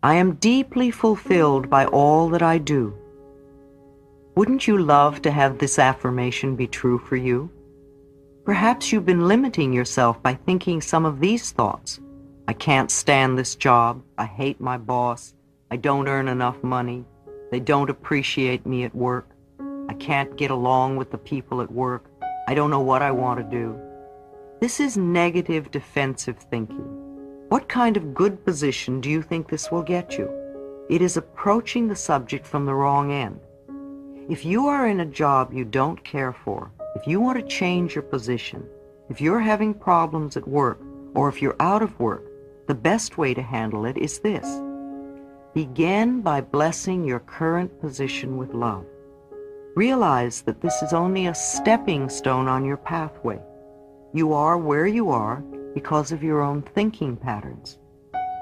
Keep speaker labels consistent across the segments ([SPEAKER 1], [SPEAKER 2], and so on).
[SPEAKER 1] I am deeply fulfilled by all that I do. Wouldn't you love to have this affirmation be true for you? Perhaps you've been limiting yourself by thinking some of these thoughts. I can't stand this job. I hate my boss. I don't earn enough money. They don't appreciate me at work. I can't get along with the people at work. I don't know what I want to do. This is negative defensive thinking. What kind of good position do you think this will get you? It is approaching the subject from the wrong end. If you are in a job you don't care for, if you want to change your position, if you're having problems at work, or if you're out of work, the best way to handle it is this. Begin by blessing your current position with love. Realize that this is only a stepping stone on your pathway. You are where you are because of your own thinking patterns.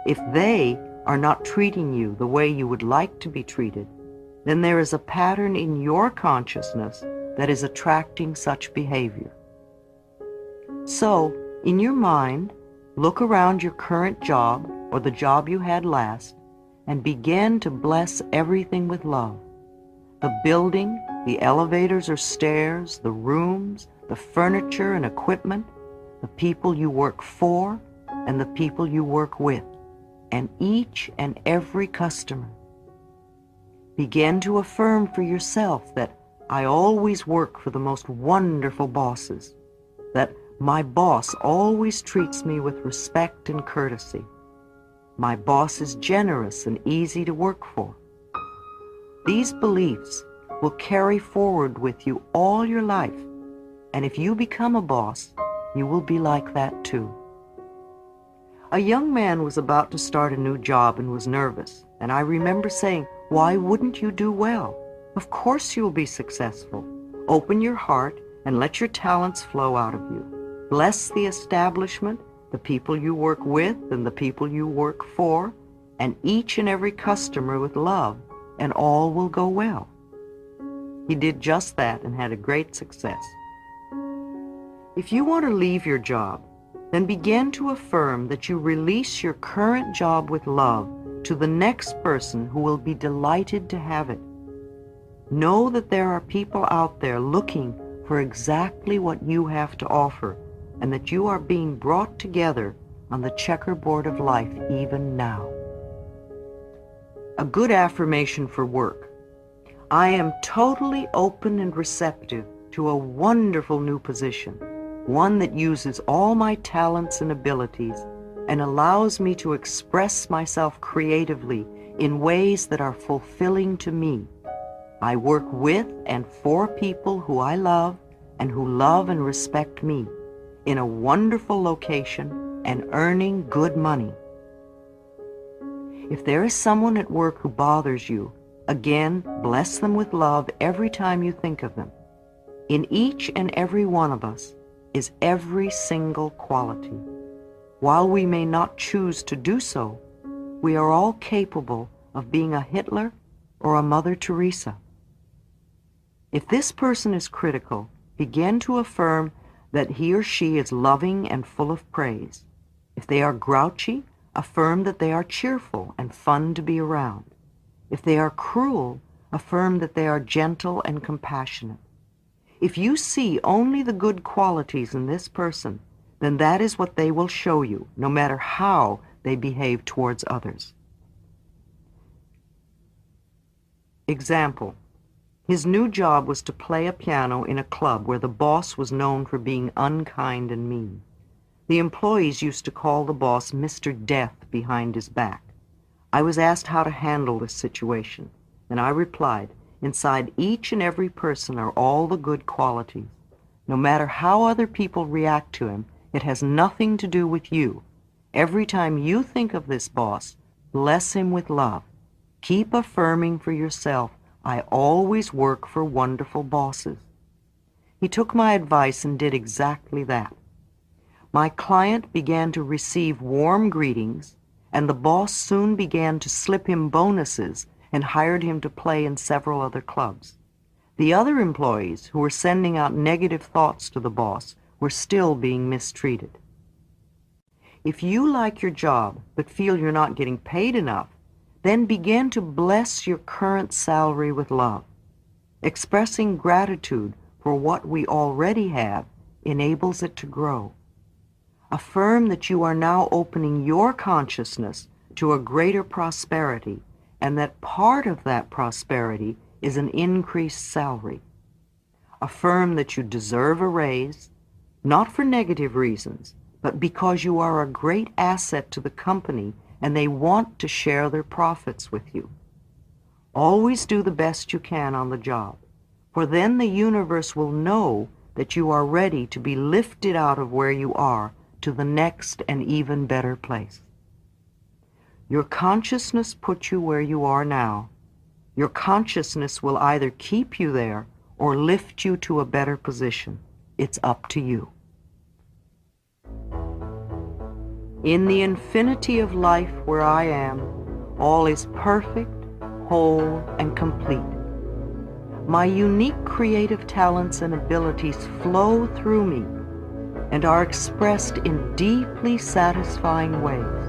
[SPEAKER 1] If they are not treating you the way you would like to be treated, then there is a pattern in your consciousness that is attracting such behavior. So, in your mind, look around your current job or the job you had last and begin to bless everything with love. The building, the elevators or stairs, the rooms, the furniture and equipment, the people you work for and the people you work with, and each and every customer. Begin to affirm for yourself that I always work for the most wonderful bosses, that my boss always treats me with respect and courtesy. My boss is generous and easy to work for. These beliefs will carry forward with you all your life, and if you become a boss, you will be like that too. A young man was about to start a new job and was nervous, and I remember saying, "Why wouldn't you do well? Of course you'll be successful. Open your heart and let your talents flow out of you. Bless the establishment, the people you work with and the people you work for, and each and every customer with love, and all will go well." He did just that and had a great success. If you want to leave your job, then begin to affirm that you release your current job with love to the next person who will be delighted to have it. Know that there are people out there looking for exactly what you have to offer, and that you are being brought together on the checkerboard of life even now. A good affirmation for work. I am totally open and receptive to a wonderful new position, one that uses all my talents and abilities and allows me to express myself creatively in ways that are fulfilling to me. I work with and for people who I love and who love and respect me, in a wonderful location and earning good money. If there is someone at work who bothers you, again, bless them with love every time you think of them. In each and every one of us is every single quality. While we may not choose to do so, we are all capable of being a Hitler or a Mother Teresa. If this person is critical, begin to affirm that he or she is loving and full of praise. If they are grouchy, affirm that they are cheerful and fun to be around. If they are cruel, affirm that they are gentle and compassionate. If you see only the good qualities in this person, then that is what they will show you, no matter how they behave towards others. Example: his new job was to play a piano in a club where the boss was known for being unkind and mean. The employees used to call the boss Mr. Death behind his back. I was asked how to handle this situation, and I replied, inside each and every person are all the good qualities. No matter how other people react to him, it has nothing to do with you. Every time you think of this boss, bless him with love. Keep affirming for yourself, I always work for wonderful bosses. He took my advice and did exactly that. My client began to receive warm greetings, and the boss soon began to slip him bonuses and hired him to play in several other clubs. The other employees who were sending out negative thoughts to the boss were still being mistreated. If you like your job but feel you're not getting paid enough, Then begin to bless your current salary with love. Expressing gratitude for what we already have enables it to grow. Affirm that you are now opening your consciousness to a greater prosperity, and that part of that prosperity is an increased salary. Affirm that you deserve a raise, not for negative reasons, but because you are a great asset to the company and they want to share their profits with you. Always do the best you can on the job, for then the universe will know that you are ready to be lifted out of where you are to the next and even better place. Your consciousness puts you where you are now. Your consciousness will either keep you there or lift you to a better position. It's up to you. In the infinity of life where I am, all is perfect, whole, and complete. My unique creative talents and abilities flow through me and are expressed in deeply satisfying ways.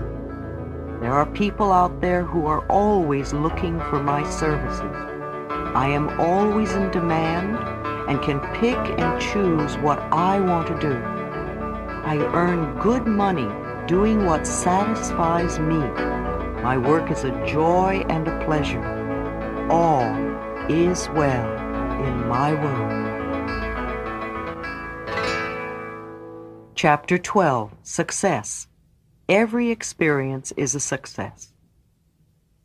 [SPEAKER 1] There are people out there who are always looking for my services. I am always in demand and can pick and choose what I want to do. I earn good money doing what satisfies me. My work is a joy and a pleasure. All is well in my world. Chapter 12, Success. Every experience is a success.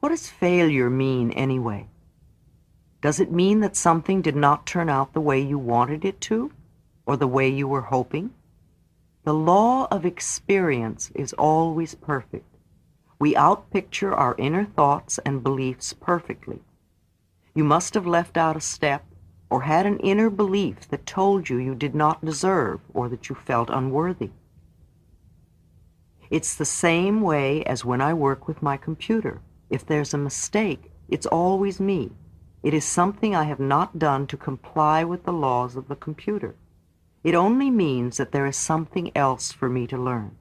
[SPEAKER 1] What does failure mean anyway? Does it mean that something did not turn out the way you wanted it to, or the way you were hoping? The law of experience is always perfect. We outpicture our inner thoughts and beliefs perfectly. You must have left out a step or had an inner belief that told you you did not deserve or that you felt unworthy. It's the same way as when I work with my computer. If there's a mistake, it's always me. It is something I have not done to comply with the laws of the computer. It only means that there is something else for me to learn.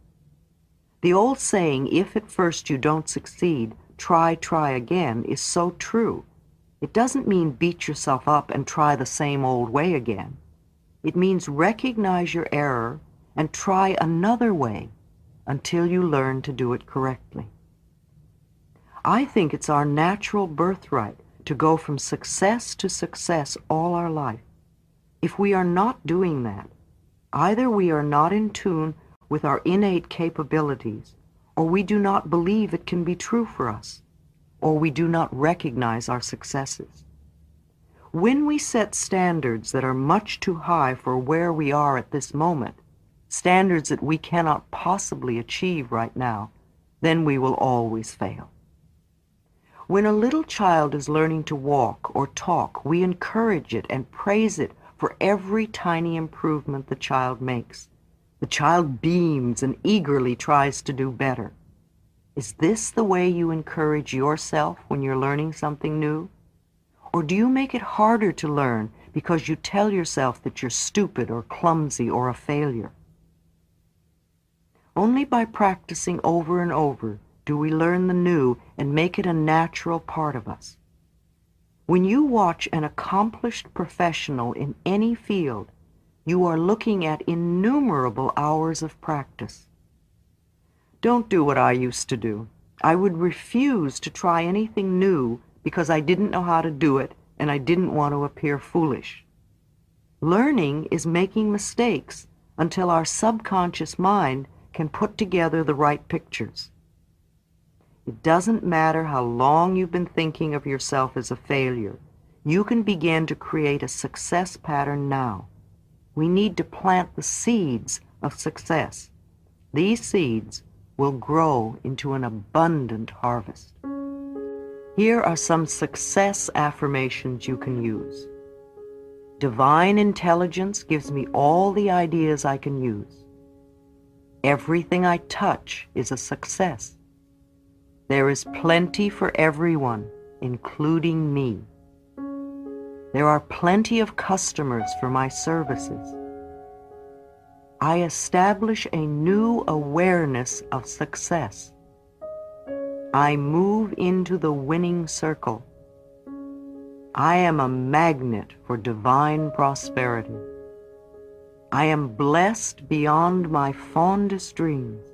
[SPEAKER 1] The old saying, if at first you don't succeed, try again, is so true. It doesn't mean beat yourself up and try the same old way again. It means recognize your error and try another way until you learn to do it correctly. I think it's our natural birthright to go from success to success all our life. If we are not doing that, either we are not in tune with our innate capabilities, or we do not believe it can be true for us, or we do not recognize our successes. When we set standards that are much too high for where we are at this moment, standards that we cannot possibly achieve right now, then we will always fail. When a little child is learning to walk or talk, we encourage it and praise it for every tiny improvement the child makes. The child beams and eagerly tries to do better. Is this the way you encourage yourself when you're learning something new? Or do you make it harder to learn because you tell yourself that you're stupid or clumsy or a failure? Only by practicing over and over do we learn the new and make it a natural part of us. When you watch an accomplished professional in any field, you are looking at innumerable hours of practice. Don't do what I used to do. I would refuse to try anything new because I didn't know how to do it and I didn't want to appear foolish. Learning is making mistakes until our subconscious mind can put together the right pictures. It doesn't matter how long you've been thinking of yourself as a failure. You can begin to create a success pattern now. We need to plant the seeds of success. These seeds will grow into an abundant harvest. Here are some success affirmations you can use. Divine intelligence gives me all the ideas I can use. Everything I touch is a success. There is plenty for everyone, including me. There are plenty of customers for my services. I establish a new awareness of success. I move into the winning circle. I am a magnet for divine prosperity. I am blessed beyond my fondest dreams.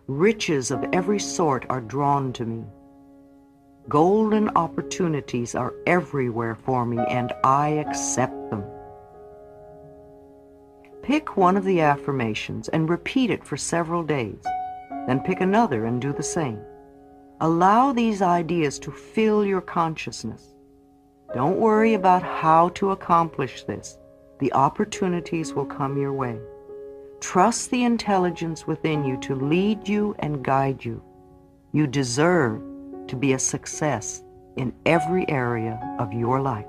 [SPEAKER 1] Riches of every sort are drawn to me. Golden opportunities are everywhere for me, and I accept them. Pick one of the affirmations and repeat it for several days. Then pick another and do the same. Allow these ideas to fill your consciousness. Don't worry about how to accomplish this. The opportunities will come your way. Trust the intelligence within you to lead you and guide you. You deserve to be a success in every area of your life.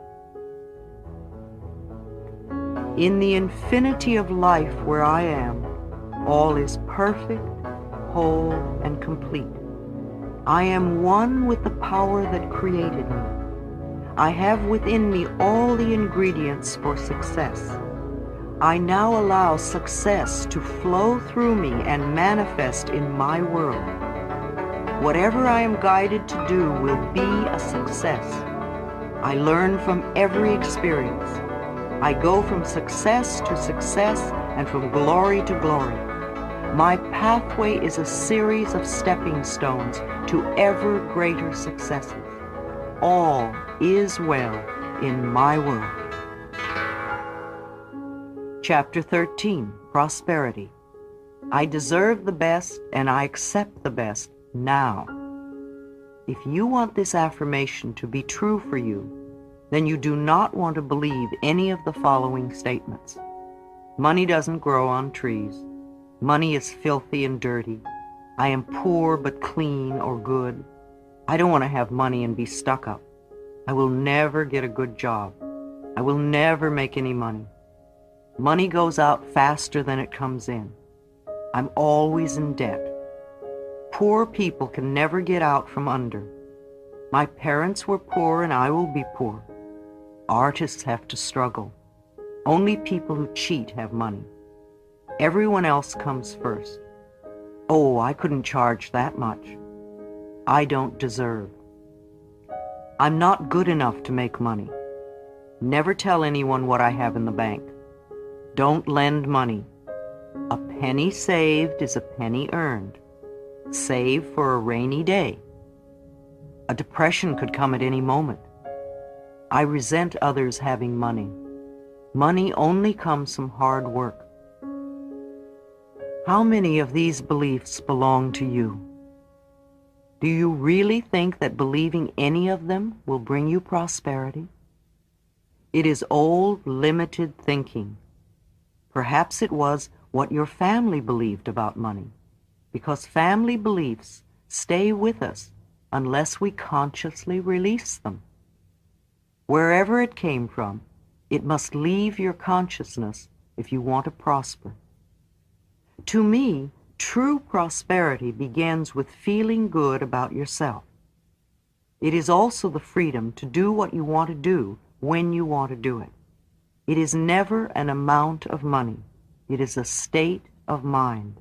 [SPEAKER 1] In the infinity of life where I am, all is perfect, whole, and complete. I am one with the power that created me. I have within me all the ingredients for success. I now allow success to flow through me and manifest in my world. Whatever I am guided to do will be a success. I learn from every experience. I go from success to success and from glory to glory. My pathway is a series of stepping stones to ever greater successes. All is well in my world. Chapter 13, Prosperity. I deserve the best and I accept the best now. If you want this affirmation to be true for you, then you do not want to believe any of the following statements. Money doesn't grow on trees. Money is filthy and dirty. I am poor but clean or good. I don't want to have money and be stuck up. I will never get a good job. I will never make any money. Money goes out faster than it comes in. I'm always in debt. Poor people can never get out from under. My parents were poor and I will be poor. Artists have to struggle. Only people who cheat have money. Everyone else comes first. Oh, I couldn't charge that much. I don't deserve. I'm not good enough to make money. Never tell anyone what I have in the bank. Don't lend money. A penny saved is a penny earned. Save for a rainy day. A depression could come at any moment. I resent others having money. Money only comes from hard work. How many of these beliefs belong to you? Do you really think that believing any of them will bring you prosperity? It is old, limited thinking. Perhaps it was what your family believed about money, because family beliefs stay with us unless we consciously release them. Wherever it came from, it must leave your consciousness if you want to prosper. To me, true prosperity begins with feeling good about yourself. It is also the freedom to do what you want to do when you want to do it. It is never an amount of money. It is a state of mind.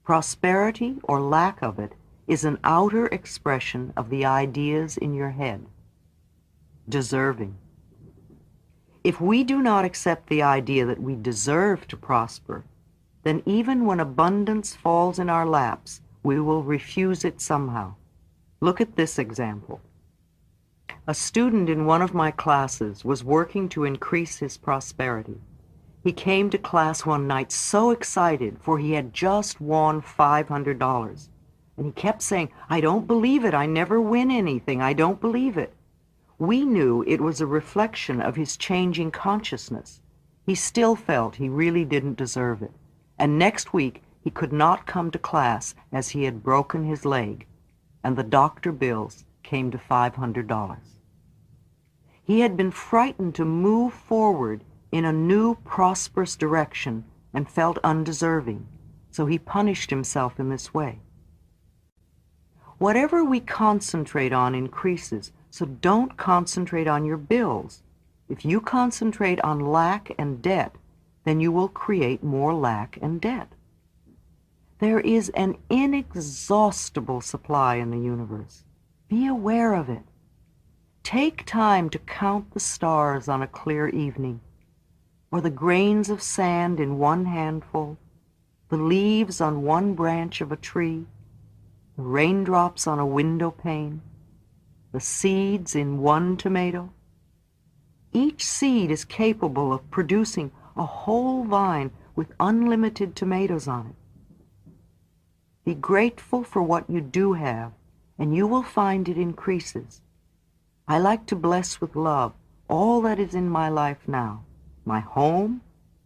[SPEAKER 1] Prosperity, or lack of it, is an outer expression of the ideas in your head. Deserving. If we do not accept the idea that we deserve to prosper, then even when abundance falls in our laps, we will refuse it somehow. Look at this example. A student in one of my classes was working to increase his prosperity. He came to class one night so excited, for he had just won $500. And he kept saying, "I don't believe it. I never win anything. I don't believe it." We knew it was a reflection of his changing consciousness. He still felt he really didn't deserve it. And next week, he could not come to class as he had broken his leg, and the doctor bills came to $500. He had been frightened to move forward in a new prosperous direction and felt undeserving, so he punished himself in this way. Whatever we concentrate on increases, so don't concentrate on your bills. If you concentrate on lack and debt, then you will create more lack and debt. There is an inexhaustible supply in the universe. Be aware of it. Take time to count the stars on a clear evening, or the grains of sand in one handful, the leaves on one branch of a tree, the raindrops on a window pane, the seeds in one tomato. Each seed is capable of producing a whole vine with unlimited tomatoes on it. Be grateful for what you do have, and you will find it increases. I like to bless with love all that is in my life now: my home,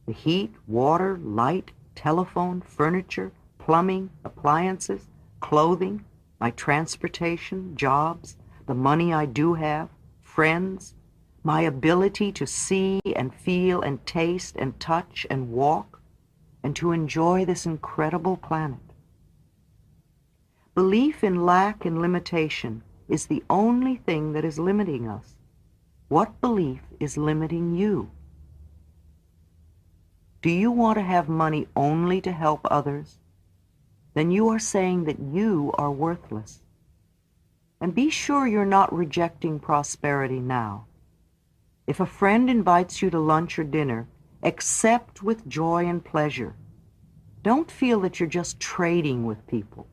[SPEAKER 1] the heat, water, light, telephone, furniture, plumbing, appliances, clothing, my transportation, jobs, the money I do have, friends, my ability to see and feel and taste and touch and walk, and to enjoy this incredible planet. Belief in lack and limitation is the only thing that is limiting us. What belief is limiting you? Do you want to have money only to help others? Then you are saying that you are worthless. And be sure you're not rejecting prosperity now. If a friend invites you to lunch or dinner, accept with joy and pleasure. Don't feel that you're just trading with people.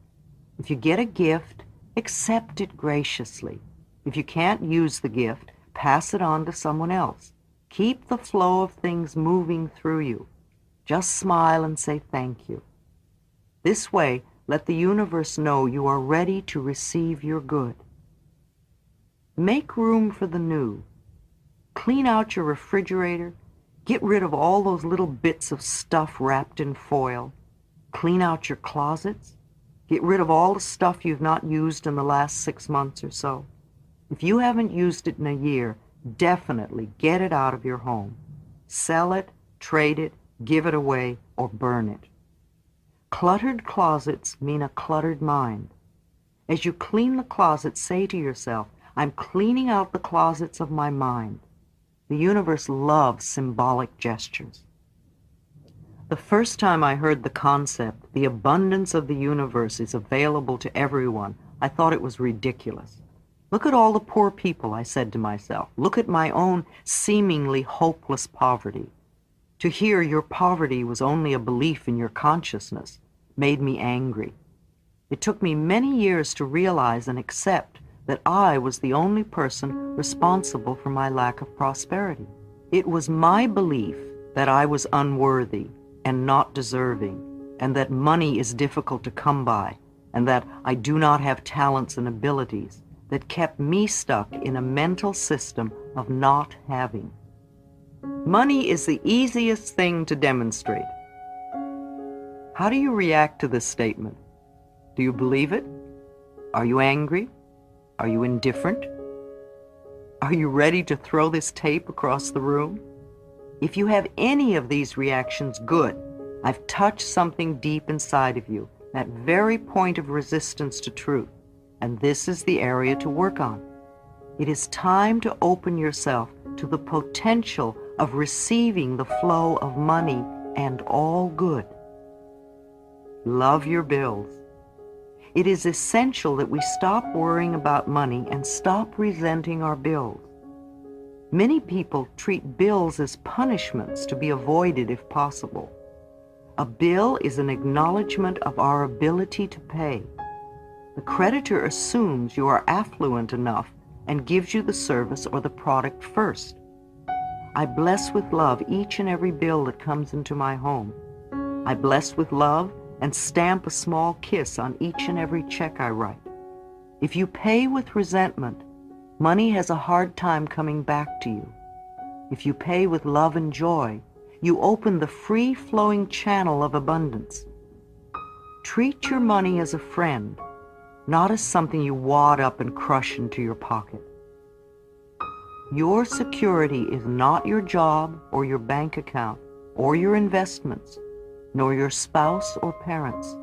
[SPEAKER 1] If you get a gift, accept it graciously. If you can't use the gift, pass it on to someone else. Keep the flow of things moving through you. Just smile and say thank you. This way, let the universe know you are ready to receive your good. Make room for the new. Clean out your refrigerator. Get rid of all those little bits of stuff wrapped in foil. Clean out your closets. Get rid of all the stuff you've not used in the last 6 months or so. If you haven't used it in a year, definitely get it out of your home. Sell it, trade it, give it away, or burn it. Cluttered closets mean a cluttered mind. As you clean the closet, say to yourself, I'm cleaning out the closets of my mind. The universe loves symbolic gestures. The first time I heard the concept, the abundance of the universe is available to everyone, I thought it was ridiculous. Look at all the poor people, I said to myself. Look at my own seemingly hopeless poverty. To hear your poverty was only a belief in your consciousness made me angry. It took me many years to realize and accept that I was the only person responsible for my lack of prosperity. It was my belief that I was unworthy and not deserving, and that money is difficult to come by, and that I do not have talents and abilities, that kept me stuck in a mental system of not having. Money is the easiest thing to demonstrate. How do you react to this statement? Do you believe it? Are you angry? Are you indifferent? Are you ready to throw this tape across the room? If you have any of these reactions, good. I've touched something deep inside of you, that very point of resistance to truth, and this is the area to work on. It is time to open yourself to the potential of receiving the flow of money and all good. Love your bills. It is essential that we stop worrying about money and stop resenting our bills. Many people treat bills as punishments to be avoided if possible. A bill is an acknowledgement of our ability to pay. The creditor assumes you are affluent enough and gives you the service or the product first. I bless with love each and every bill that comes into my home. I bless with love and stamp a small kiss on each and every check I write. If you pay with resentment, money has a hard time coming back to you. If you pay with love and joy, you open the free-flowing channel of abundance. Treat your money as a friend, not as something you wad up and crush into your pocket. Your security is not your job or your bank account or your investments, nor your spouse or parents.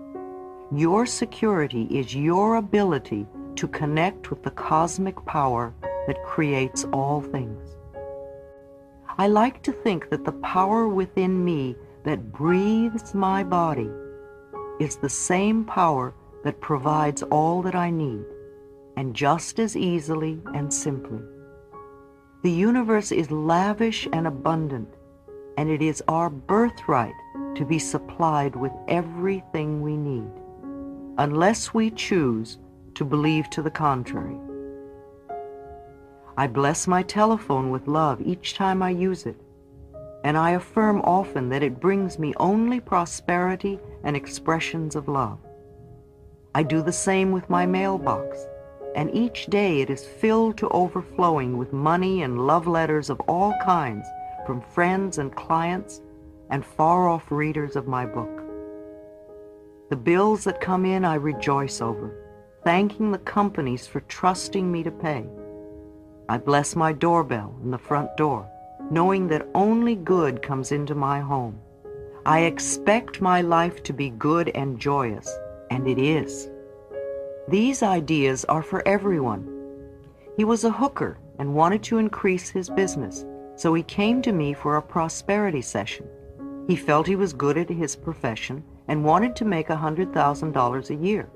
[SPEAKER 1] Your security is your ability to connect with the cosmic power that creates all things. I like to think that the power within me that breathes my body is the same power that provides all that I need, and just as easily and simply. The universe is lavish and abundant, and it is our birthright to be supplied with everything we need, unless we choose to believe to the contrary. I bless my telephone with love each time I use it, and I affirm often that it brings me only prosperity and expressions of love. I do the same with my mailbox, and each day it is filled to overflowing with money and love letters of all kinds from friends and clients and far-off readers of my book. The bills that come in I rejoice over, thanking the companies for trusting me to pay. I bless my doorbell and the front door, knowing that only good comes into my home. I expect my life to be good and joyous, and it is. These ideas are for everyone. He was a hooker and wanted to increase his business, so he came to me for a prosperity session. He felt he was good at his profession and wanted to make $100,000 a year.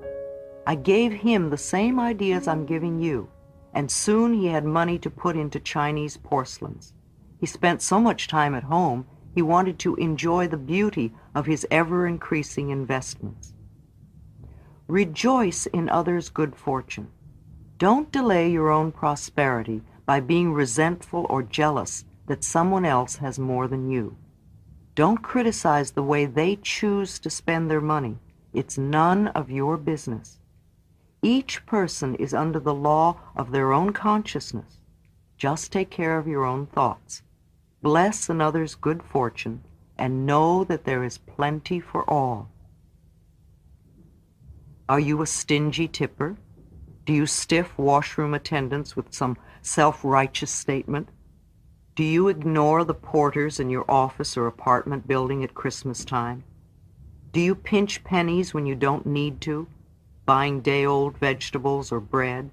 [SPEAKER 1] I gave him the same ideas I'm giving you, and soon he had money to put into Chinese porcelains. He spent so much time at home, he wanted to enjoy the beauty of his ever-increasing investments. Rejoice in others' good fortune. Don't delay your own prosperity by being resentful or jealous that someone else has more than you. Don't criticize the way they choose to spend their money. It's none of your business. Each person is under the law of their own consciousness. Just take care of your own thoughts. Bless another's good fortune, and know that there is plenty for all. Are you a stingy tipper? Do you stiff washroom attendants with some self-righteous statement? Do you ignore the porters in your office or apartment building at Christmas time? Do you pinch pennies when you don't need to, buying day-old vegetables or bread?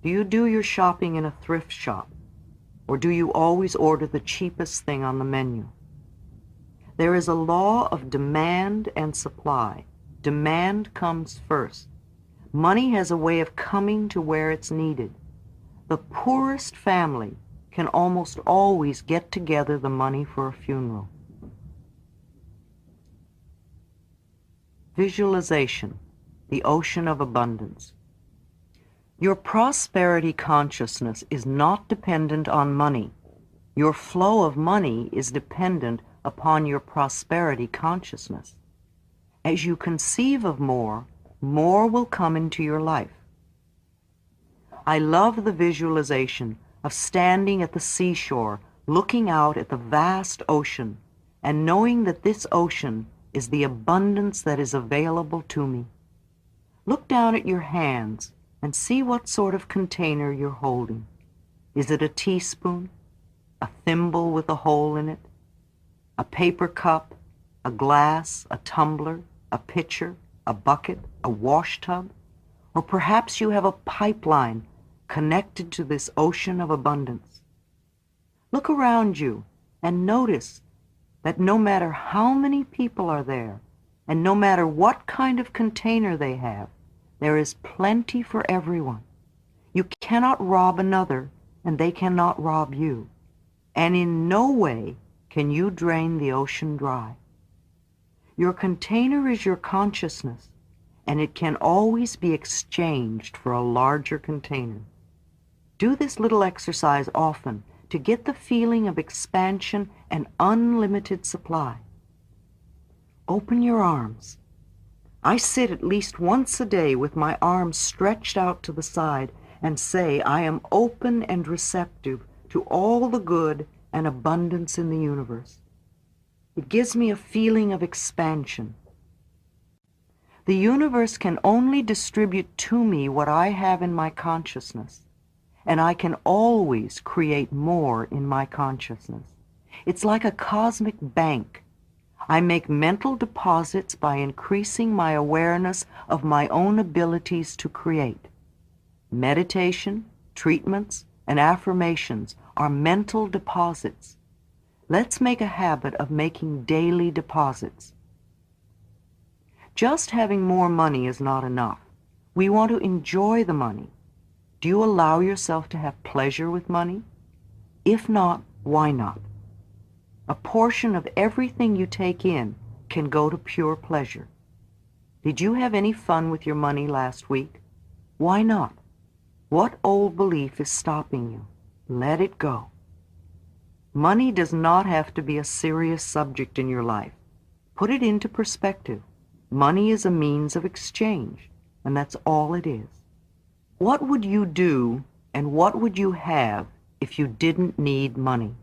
[SPEAKER 1] Do you do your shopping in a thrift shop? Or do you always order the cheapest thing on the menu? There is a law of demand and supply. Demand comes first. Money has a way of coming to where it's needed. The poorest family can almost always get together the money for a funeral. Visualization, the ocean of abundance. Your prosperity consciousness is not dependent on money. Your flow of money is dependent upon your prosperity consciousness. As you conceive of more, more will come into your life. I love the visualization of standing at the seashore, looking out at the vast ocean, and knowing that this ocean is the abundance that is available to me. Look down at your hands and see what sort of container you're holding. Is it a teaspoon, a thimble with a hole in it, a paper cup, a glass, a tumbler, a pitcher, a bucket, a wash tub? Or perhaps you have a pipeline connected to this ocean of abundance. Look around you and notice that no matter how many people are there, and no matter what kind of container they have, there is plenty for everyone. You cannot rob another, and they cannot rob you. And in no way can you drain the ocean dry. Your container is your consciousness, and it can always be exchanged for a larger container. Do this little exercise often to get the feeling of expansion and unlimited supply. Open your arms. I sit at least once a day with my arms stretched out to the side and say, I am open and receptive to all the good and abundance in the universe. It gives me a feeling of expansion. The universe can only distribute to me what I have in my consciousness, and I can always create more in my consciousness. It's like a cosmic bank. I make mental deposits by increasing my awareness of my own abilities to create. Meditation, treatments, and affirmations are mental deposits. Let's make a habit of making daily deposits. Just having more money is not enough. We want to enjoy the money. Do you allow yourself to have pleasure with money? If not, why not? A portion of everything you take in can go to pure pleasure. Did you have any fun with your money last week? Why not? What old belief is stopping you? Let it go. Money does not have to be a serious subject in your life. Put it into perspective. Money is a means of exchange, and that's all it is. What would you do and what would you have if you didn't need money?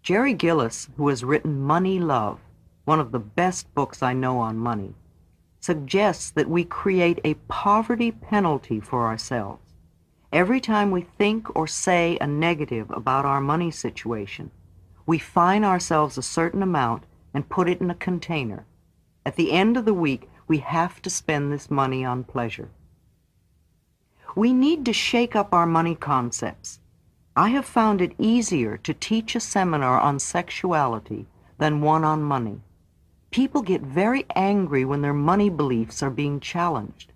[SPEAKER 1] Jerry Gillis, who has written Money Love, one of the best books I know on money, suggests that we create a poverty penalty for ourselves. Every time we think or say a negative about our money situation, we fine ourselves a certain amount and put it in a container. At the end of the week, we have to spend this money on pleasure. We need to shake up our money concepts. I have found it easier to teach a seminar on sexuality than one on money. People get very angry when their money beliefs are being challenged.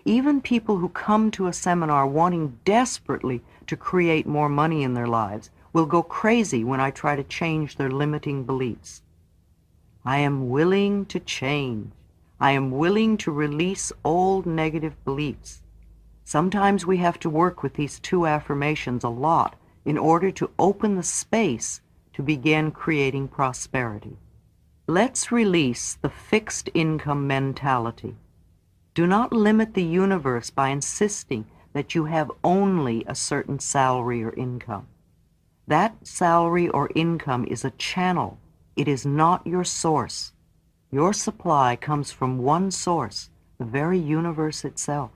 [SPEAKER 1] Even people who come to a seminar wanting desperately to create more money in their lives will go crazy when I try to change their limiting beliefs. I am willing to change. I am willing to release old negative beliefs. Sometimes we have to work with these two affirmations a lot in order to open the space to begin creating prosperity. Let's release the fixed income mentality. Do not limit the universe by insisting that you have only a certain salary or income. That salary or income is a channel. It is not your source. Your supply comes from one source, the very universe itself.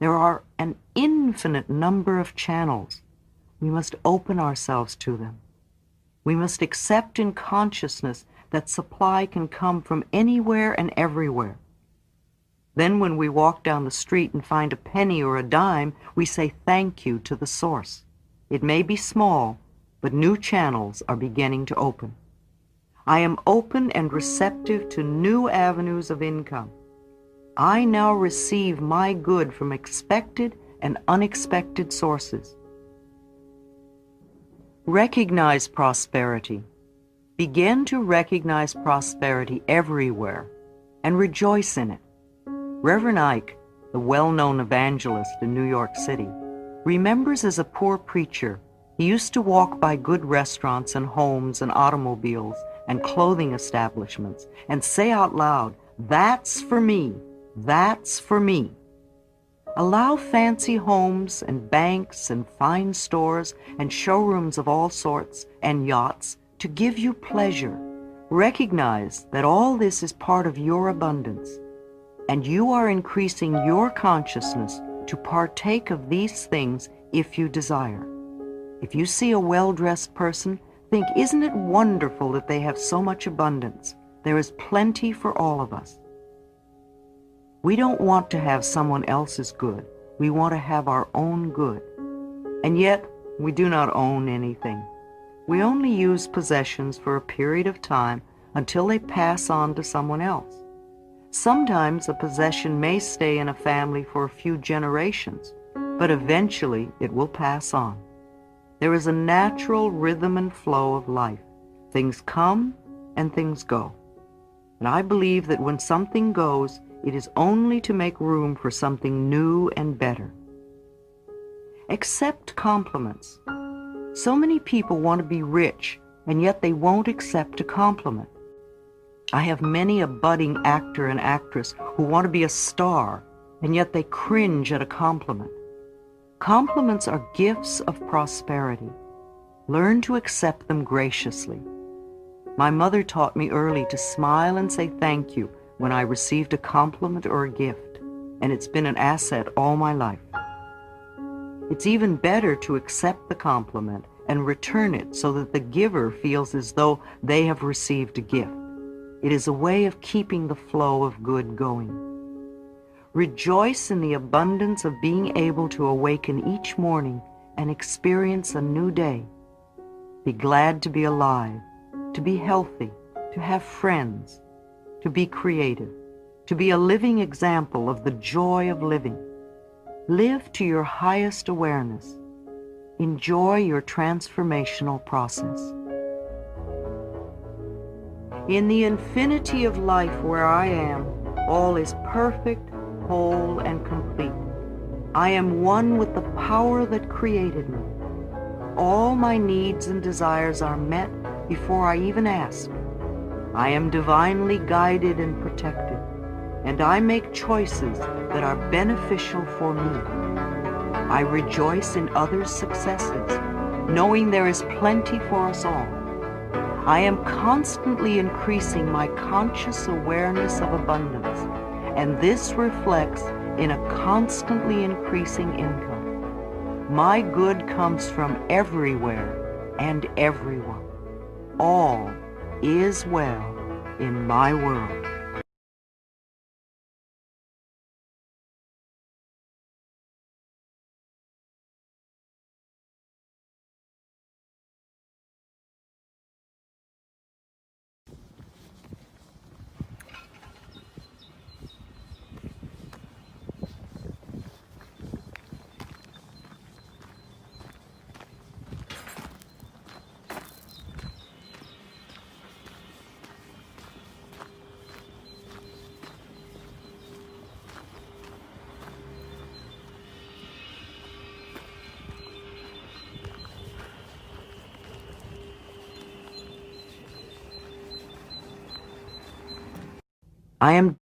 [SPEAKER 1] There are an infinite number of channels. We must open ourselves to them. We must accept in consciousness that supply can come from anywhere and everywhere. Then when we walk down the street and find a penny or a dime, we say thank you to the source. It may be small, but new channels are beginning to open. I am open and receptive to new avenues of income. I now receive my good from expected and unexpected sources. Recognize prosperity. Begin to recognize prosperity everywhere and rejoice in it. Reverend Ike, the well-known evangelist in New York City, remembers as a poor preacher, he used to walk by good restaurants and homes and automobiles and clothing establishments and say out loud, "That's for me. That's for me." Allow fancy homes and banks and fine stores and showrooms of all sorts and yachts to give you pleasure. Recognize that all this is part of your abundance, and you are increasing your consciousness to partake of these things if you desire. If you see a well-dressed person, think, isn't it wonderful that they have so much abundance? There is plenty for all of us. We don't want to have someone else's good. We want to have our own good. And yet, we do not own anything. We only use possessions for a period of time until they pass on to someone else. Sometimes a possession may stay in a family for a few generations, but eventually it will pass on. There is a natural rhythm and flow of life. Things come and things go. And I believe that when something goes, it is only to make room for something new and better. Accept compliments. So many people want to be rich, and yet they won't accept a compliment. I have many a budding actor and actress who want to be a star, and yet they cringe at a compliment. Compliments are gifts of prosperity. Learn to accept them graciously. My mother taught me early to smile and say thank you when I received a compliment or a gift, and it's been an asset all my life. It's even better to accept the compliment and return it so that the giver feels as though they have received a gift. It is a way of keeping the flow of good going. Rejoice in the abundance of being able to awaken each morning and experience a new day. Be glad to be alive, to be healthy, to have friends. to be creative, to be a living example of the joy of living. Live to your highest awareness. Enjoy your transformational process. In the infinity of life where I am, all is perfect, whole, and complete. I am one with the power that created me. All my needs and desires are met before I even ask. I am divinely guided and protected, and I make choices that are beneficial for me. I rejoice in others' successes, knowing there is plenty for us all. I am constantly increasing my conscious awareness of abundance, and this reflects in a constantly increasing income. My good comes from everywhere and everyone. All is well in my world. I am